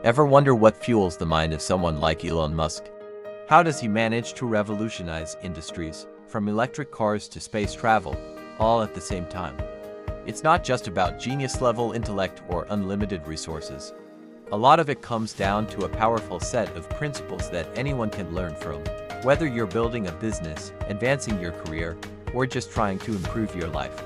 Ever wonder what fuels the mind of someone like Elon Musk? How does he manage to revolutionize industries, from electric cars to space travel, all at the same time? It's not just about genius-level intellect or unlimited resources. A lot of it comes down to a powerful set of principles that anyone can learn from. Whether you're building a business, advancing your career, or just trying to improve your life.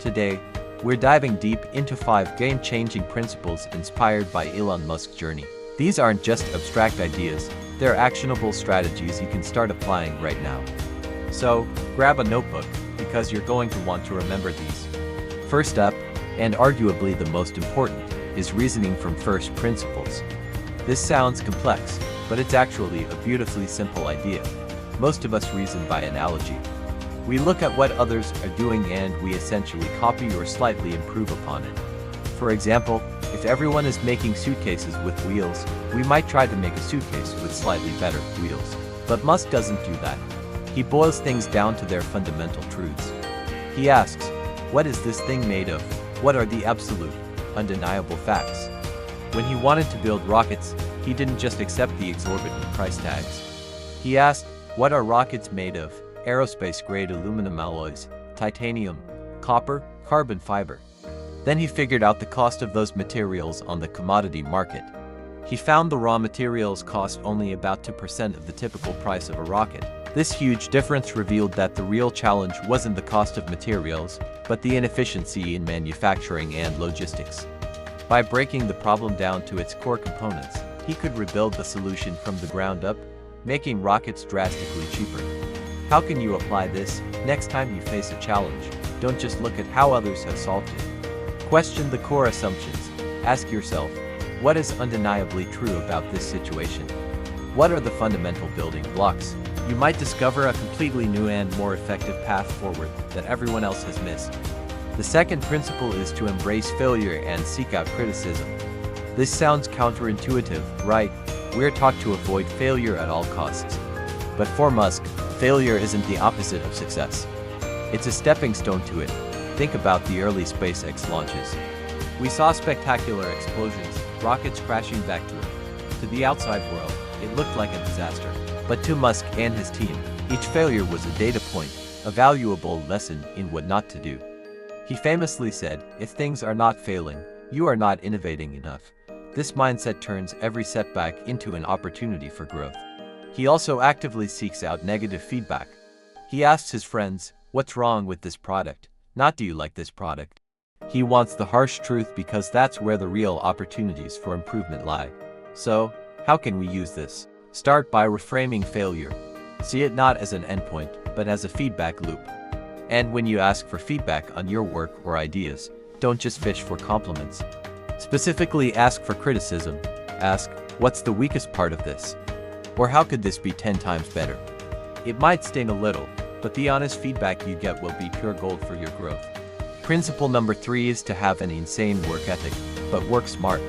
Today, we're diving deep into 5 game-changing principles inspired by Elon Musk's journey. These aren't just abstract ideas, they're actionable strategies you can start applying right now. So, grab a notebook, because you're going to want to remember these. First up, and arguably the most important, is reasoning from first principles. This sounds complex, but it's actually a beautifully simple idea. Most of us reason by analogy. We look at what others are doing and we essentially copy or slightly improve upon it. For example, if everyone is making suitcases with wheels, we might try to make a suitcase with slightly better wheels. But Musk doesn't do that. He boils things down to their fundamental truths. He asks, what is this thing made of? What are the absolute, undeniable facts? When he wanted to build rockets, he didn't just accept the exorbitant price tags. He asked, what are rockets made of? Aerospace-grade aluminum alloys, titanium, copper, carbon fiber. Then he figured out the cost of those materials on the commodity market. He found the raw materials cost only about 2% of the typical price of a rocket. This huge difference revealed that the real challenge wasn't the cost of materials, but the inefficiency in manufacturing and logistics. By breaking the problem down to its core components, he could rebuild the solution from the ground up, making rockets drastically cheaper. How can you apply this? Next time you face a challenge, don't just look at how others have solved it. Question the core assumptions. Ask yourself, what is undeniably true about this situation? What are the fundamental building blocks? You might discover a completely new and more effective path forward that everyone else has missed. The second principle is to embrace failure and seek out criticism. This sounds counterintuitive, right? We're taught to avoid failure at all costs. But for Musk, failure isn't the opposite of success. It's a stepping stone to it. Think about the early SpaceX launches. We saw spectacular explosions, rockets crashing back to Earth. To the outside world, it looked like a disaster. But to Musk and his team, each failure was a data point, a valuable lesson in what not to do. He famously said, if things are not failing, you are not innovating enough. This mindset turns every setback into an opportunity for growth. He also actively seeks out negative feedback. He asks his friends, what's wrong with this product? Not do you like this product? He wants the harsh truth because that's where the real opportunities for improvement lie. So, how can we use this? Start by reframing failure. See it not as an endpoint, but as a feedback loop. And when you ask for feedback on your work or ideas, don't just fish for compliments. Specifically ask for criticism. Ask, what's the weakest part of this? Or how could this be 10 times better? It might sting a little, but the honest feedback you get will be pure gold for your growth. Principle number 3 is to have an insane work ethic, but work smart.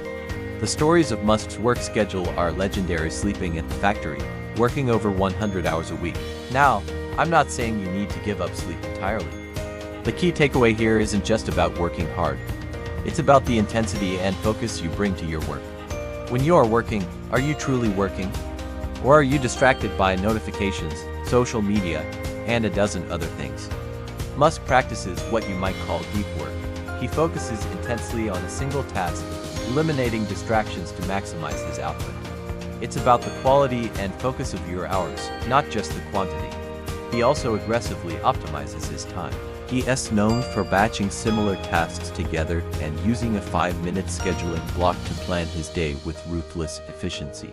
The stories of Musk's work schedule are legendary: sleeping at the factory, working over 100 hours a week. Now, I'm not saying you need to give up sleep entirely. The key takeaway here isn't just about working hard. It's about the intensity and focus you bring to your work. When you are working, are you truly working? Or are you distracted by notifications, social media, and a dozen other things? Musk practices what you might call deep work. He focuses intensely on a single task, eliminating distractions to maximize his output. It's about the quality and focus of your hours, not just the quantity. He also aggressively optimizes his time. He is known for batching similar tasks together and using a 5-minute scheduling block to plan his day with ruthless efficiency.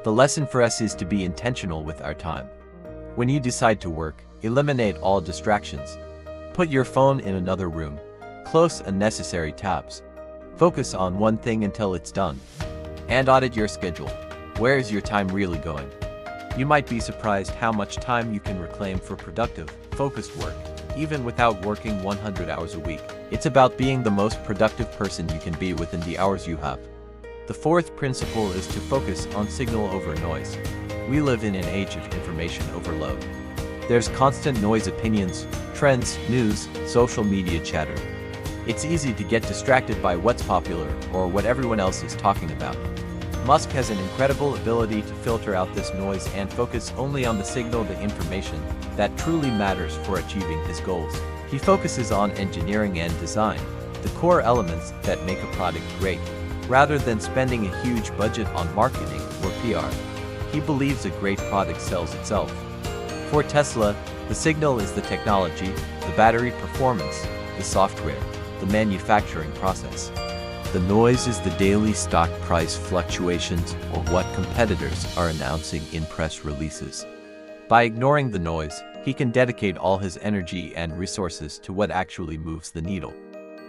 The lesson for us is to be intentional with our time. When you decide to work, eliminate all distractions. Put your phone in another room. Close unnecessary tabs. Focus on one thing until it's done. And audit your schedule. Where is your time really going? You might be surprised how much time you can reclaim for productive, focused work, even without working 100 hours a week. It's about being the most productive person you can be within the hours you have. The fourth principle is to focus on signal over noise. We live in an age of information overload. There's constant noise: opinions, trends, news, social media chatter. It's easy to get distracted by what's popular or what everyone else is talking about. Musk has an incredible ability to filter out this noise and focus only on the signal, the information that truly matters for achieving his goals. He focuses on engineering and design, the core elements that make a product great, rather than spending a huge budget on marketing or PR. He believes a great product sells itself. For Tesla, the signal is the technology, the battery performance, the software, the manufacturing process. The noise is the daily stock price fluctuations or what competitors are announcing in press releases. By ignoring the noise, he can dedicate all his energy and resources to what actually moves the needle.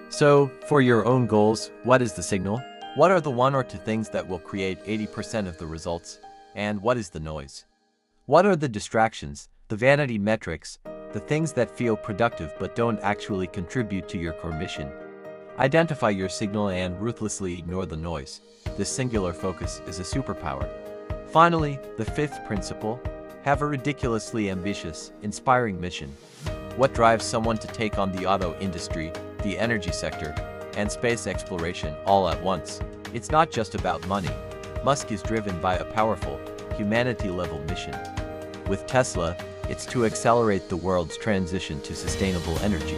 So, for your own goals, what is the signal? What are the one or two things that will create 80% of the results? And what is the noise? What are the distractions, the vanity metrics, the things that feel productive but don't actually contribute to your core mission? Identify your signal and ruthlessly ignore the noise. This singular focus is a superpower. Finally, the fifth principle: have a ridiculously ambitious, inspiring mission. What drives someone to take on the auto industry, the energy sector, and space exploration all at once? It's not just about money. Musk is driven by a powerful, humanity-level mission. With Tesla, it's to accelerate the world's transition to sustainable energy.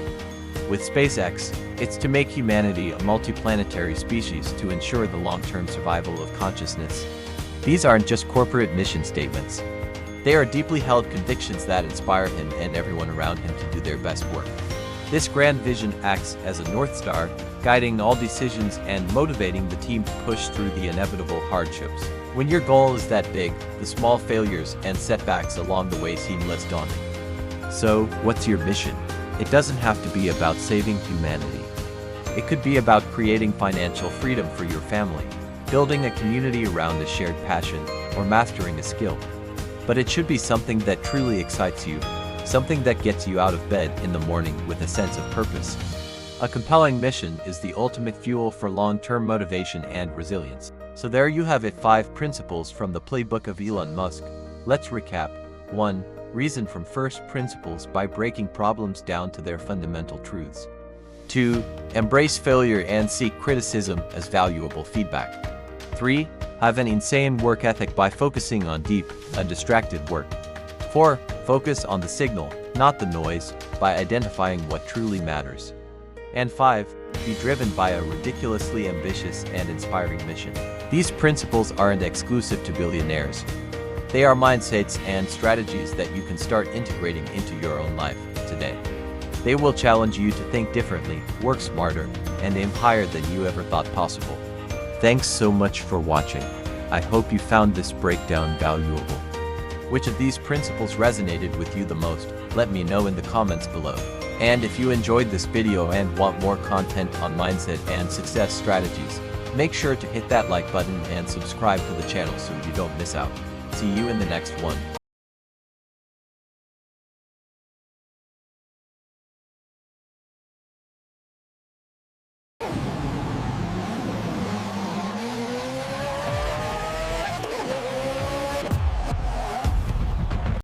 With SpaceX, it's to make humanity a multiplanetary species to ensure the long-term survival of consciousness. These aren't just corporate mission statements. They are deeply held convictions that inspire him and everyone around him to do their best work. This grand vision acts as a North Star, guiding all decisions and motivating the team to push through the inevitable hardships. When your goal is that big, the small failures and setbacks along the way seem less daunting. So, what's your mission? It doesn't have to be about saving humanity. It could be about creating financial freedom for your family, building a community around a shared passion, or mastering a skill. But it should be something that truly excites you, something that gets you out of bed in the morning with a sense of purpose. A compelling mission is the ultimate fuel for long-term motivation and resilience. So there you have it, 5 principles from the playbook of Elon Musk. Let's recap. 1. Reason from first principles by breaking problems down to their fundamental truths. 2. Embrace failure and see criticism as valuable feedback. 3. Have an insane work ethic by focusing on deep, undistracted work. 4. Focus on the signal, not the noise, by identifying what truly matters. And 5. Be driven by a ridiculously ambitious and inspiring mission. These principles aren't exclusive to billionaires. They are mindsets and strategies that you can start integrating into your own life today. They will challenge you to think differently, work smarter, and aim higher than you ever thought possible. Thanks so much for watching. I hope you found this breakdown valuable. Which of these principles resonated with you the most? Let me know in the comments below. And if you enjoyed this video and want more content on mindset and success strategies, make sure to hit that like button and subscribe to the channel so you don't miss out. See you in the next one.